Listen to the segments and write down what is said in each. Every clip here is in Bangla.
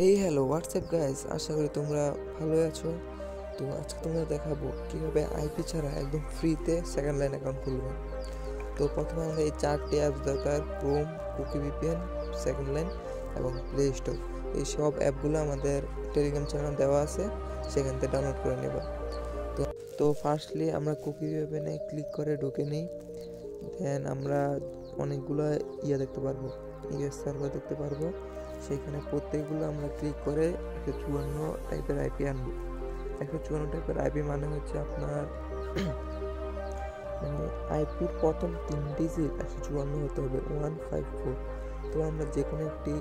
হেই হ্যালো হোয়াটসঅ্যাপ গাইস, আশা করি তোমরা ভালোই আছো। তো আজকে তোমরা দেখাবো কীভাবে আইপি ছাড়া একদম ফ্রিতে সেকেন্ড লাইন অ্যাকাউন্ট খুলবে। তো প্রথমে আমাদের এই 4টি অ্যাপস দরকার: ক্রোম, কুকি ভিপিএন, সেকেন্ড লাইন এবং প্লে স্টোর। এই সব অ্যাপগুলো আমাদের টেলিগ্রাম চ্যানেল দেওয়া আছে, সেখান থেকে ডাউনলোড করে নেব। তো ফার্স্টলি আমরা কুকি ভিপিএনে ক্লিক করে ঢুকে নিই। দেন আমরা অনেকগুলো দেখতে পারবো, ইউএস সার্ভার দেখতে পারবো। সেখানে প্রত্যেকগুলো আমরা ক্লিক করে 154 টাইপের আইপি আনবো। 154 টাইপের আইপি মানে হচ্ছে আপনার মানে আইপির প্রথম 3 ডিজিট 154 হতে হবে, 154। তো আমরা যে কোনো একটি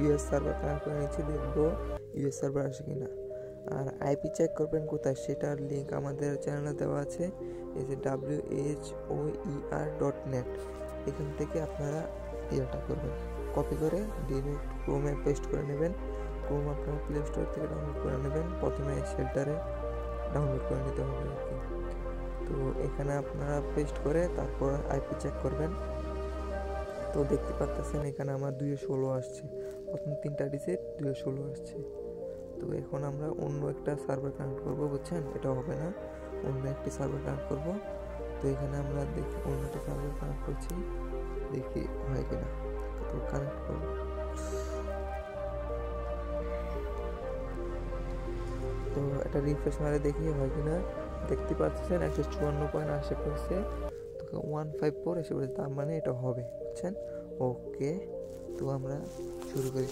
ইউএস সার্ভার কানেক্ট করে নিচ্ছি, দেখবো ইউএস সার্ভার আসে কিনা। আর আইপি চেক করবেন কোথায়, সেটার লিঙ্ক আমাদের চ্যানেলে দেওয়া আছে। এই যে WHOER.net, এখান থেকে আপনারা এটা করবেন, কপি করে ডিরেক্ট ক্রোমে পেস্ট করে নেবেন। ক্রোম আপনারা প্লে স্টোর থেকে ডাউনলোড করে নেবেন। প্রথমে শেল্টারে ডাউনলোড করে নিতে হবে আর কি। তো এখানে আপনারা পেস্ট করে তারপর আইপি চেক করবেন। তো দেখতে পাচ্ছেন এখানে আমার 216 আসছে, প্রথম 3টা ডিজিট 216 আসছে। তো এখন আমরা অন্য একটা সার্ভার কানেক্ট করবো, বুঝছেন? এটা হবে না, অন্য একটি সার্ভার কানেক্ট করব। তো এখানে আমরা দেখি অন্য একটা সার্ভার কানেক্ট করছি, দেখি হয় কিনা। তো কানেক্ট করব। তো এটা রিফ্রেশ মারে দেখি হয় কিনা। দেখতে পাচ্ছেন 154 পয়েন্ট আসে পড়ছে, তো 154 এসে পড়ছে, তার মানে এটা হবে, বুঝছেন? ওকে, তো আমরা শুরু করি।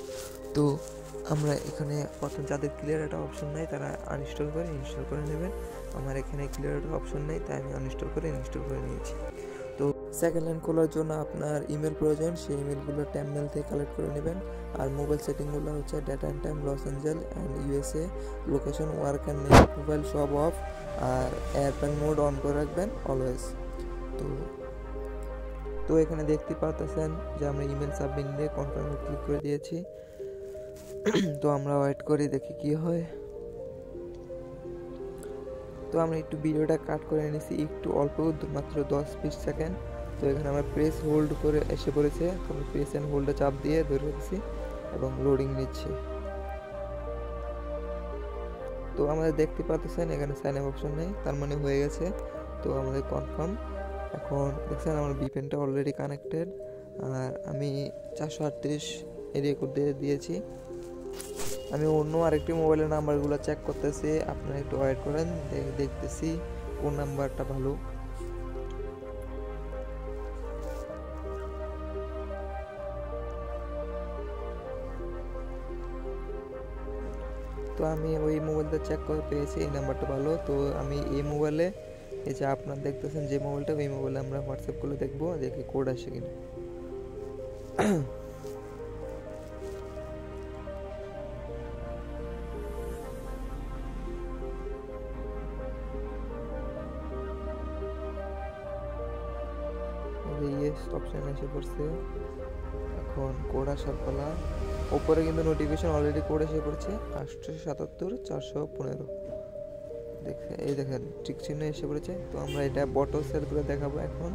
তো আমরা এখানে প্রথম যাদের ক্লিয়ার একটা অপশন নেই তারা আনইনস্টল করে ইনস্টল করে নেবেন। আমার এখানে ক্লিয়ার একটা অপশন নেই, তাই আমি আনইনস্টল করে ইনস্টল করে নিয়েছি। তো সেকেন্ড লাইন খোলার জন্য আপনার ইমেল প্রয়োজন, সেই ইমেলগুলো ট্যামমেল থেকে কালেক্ট করে নেবেন। আর মোবাইল সেটিংগুলো হচ্ছে data and time, Los Angel and USA, location, work and net, mobile সব অফ, আর এয়ারপ্লেন মোড অন করে রাখবেন অলওয়েজ। তো এখানে দেখতে পাচ্ছেন যে আমরা ইমেল সাবমিট দিয়ে কনফার্মে ক্লিক করে দিয়েছি। তো আমরা ওয়েট করি, দেখি কি হয়। তো আমরা একটু ভিডিওটা কাট করে নিয়েছি, একটু অল্প, মাত্র 10-20 সেকেন্ড। তো এখানে আমরা প্রেস হোল্ড করে এসে পড়েছে, তো আমরা প্রেস অ্যান্ড হোল্ডে চাপ দিয়ে ধরে রেখেছি এবং লোডিং নিচ্ছে। তো আমাদের দেখতে পাচ্ছেন এখানে সাইন আপ অপশন নেই, তার মানে হয়ে গেছে। তো আমাদের কনফার্ম। এখন দেখছেন আমার ভিপিএনটা অলরেডি কানেক্টেড, আর আমি 438 এরিয়া কোড দিয়েছি। আমি অন্য আরেকটি মোবাইলের নাম্বারগুলো চেক করতেছি, আপনারা একটু ওয়েট করেন, দেখতেছি কোন নাম্বারটা ভালো। তো আমি ওই মোবাইলটা চেক করে পেয়েছি এই নাম্বারটা ভালো। তো আমি এই মোবাইলে, এই যে আপনারা দেখতেছেন যে মোবাইলটা, এই মোবাইলে আমরা হোয়াটসঅ্যাপ করে দেখবো দেখি কোড আসে কিনা। ইয়েস অপশন এসে পড়ছে, এখন কোড আসার পালা। উপরে কিন্তু নোটিফিকেশন অলরেডি কোড এসে পড়ছে 877-415। এই দেখেন ঠিক চিহ্ন এসে পড়েছে। তো আমরা এটা বটো সেল করে দেখাবো এখন,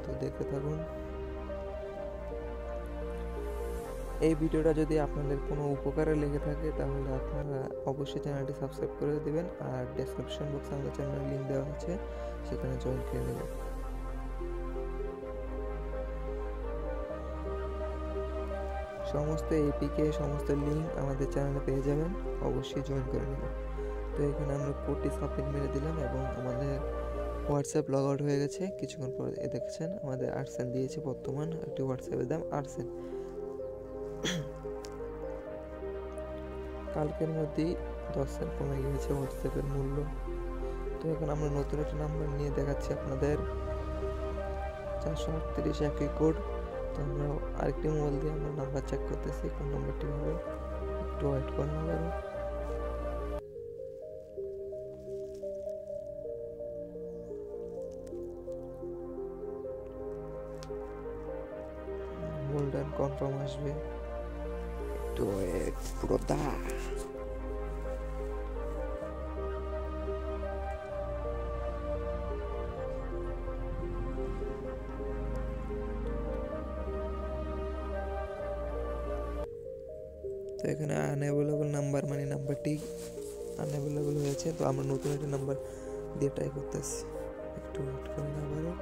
তো দেখতে থাকুন। এই ভিডিওটা যদি আপনাদের কোনো উপকারে লেগে থাকে তাহলে আপনারা অবশ্যই চ্যানেলটি সাবস্ক্রাইব করে দেবেন, আর ডেসক্রিপশন বক্সে আমাদের চ্যানেলের লিঙ্ক দেওয়া আছে, সেখানে জয়েন করে নেবেন। সমস্ত এপিকে, সমস্ত লিঙ্ক আমাদের চ্যানেলে পেয়ে যাবেন, অবশ্যই জয়েন করে নেবেন। তো এখানে আমরা কোডটি সাবমিট মেরে দিলাম এবং আমাদের হোয়াটসঅ্যাপ লগ আউট হয়ে গেছে। কিছুক্ষণ পর দেখছেন আমাদের 8 সেন্ট দিয়েছে, বর্তমান একটি হোয়াটসঅ্যাপের দাম 8 সেন্ট। কালকের মধ্যেই 10 সেন্ট কমে গিয়েছে হোয়াটসঅ্যাপের মূল্য। তো এখন আমরা নতুন একটা নাম্বার নিয়ে দেখাচ্ছি আপনাদের, 438 একই কোড। তো আমরা আরেকটি মোবাইল দিয়ে আমরা নাম্বার চেক করতেছি কোন নাম্বারটি হবে, একটু ওয়েট করেন। আবারও হোল্ড অ্যান্ড কনফার্ম আসবে, একটু ওয়েট ব্রোদা। তো এখানে আনঅ্যাভেলেবল নাম্বার মানে নাম্বারটি আনঅ্যাভেলেবল হয়েছে। তো আমরা নতুন একটা নাম্বার দিয়ে ট্রাই করতেছি, একটু ওয়েট করেন আবারও।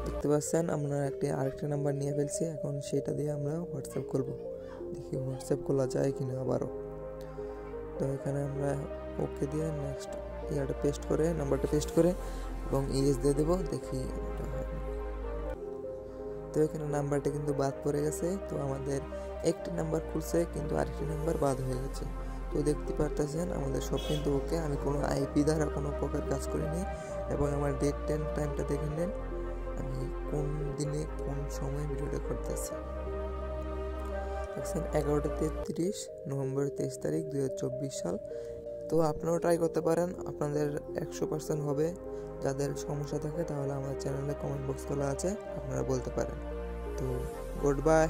দেখতে পাচ্ছেন আমরা আরেকটা নাম্বার নিয়ে ফেলছি, এখন সেটা দিয়ে আমরা হোয়াটসঅ্যাপ করব। দেখি হোয়াটসঅ্যাপ খোলা যায় কিনা আবারও। তো এখানে আমরা ওকে দিয়ে নেক্সট নাম্বারটা পেস্ট করে এবং ইয়েস দিয়ে দেবো, দেখি। তো এখানে নাম্বারটা কিন্তু বাদ পড়ে গেছে। তো আমাদের একটি নাম্বার খুলছে কিন্তু আরেকটি নাম্বার বাদ হয়ে গেছে। তো দেখতে পারতেছেন আমাদের সব কিন্তু ওকে। আমি কোনো আইপি দ্বারা কোনো প্রকার কাজ করিনি এবং আমার ডেট টাইমটা দেখে নেন, আমি কোন দিনে কোন সময় ভিডিওটা করতেছি। দেখছেন 11:33 নভেম্বর 23 তারিখ 2024 সাল। তো আপনারাও ট্রাই করতে পারেন, আপনাদের 100% হবে। যাদের সমস্যা থাকে তাহলে আমার চ্যানেলে কমেন্ট বক্স খোলা আছে, আপনারা বলতে পারেন। তো গুড বাই।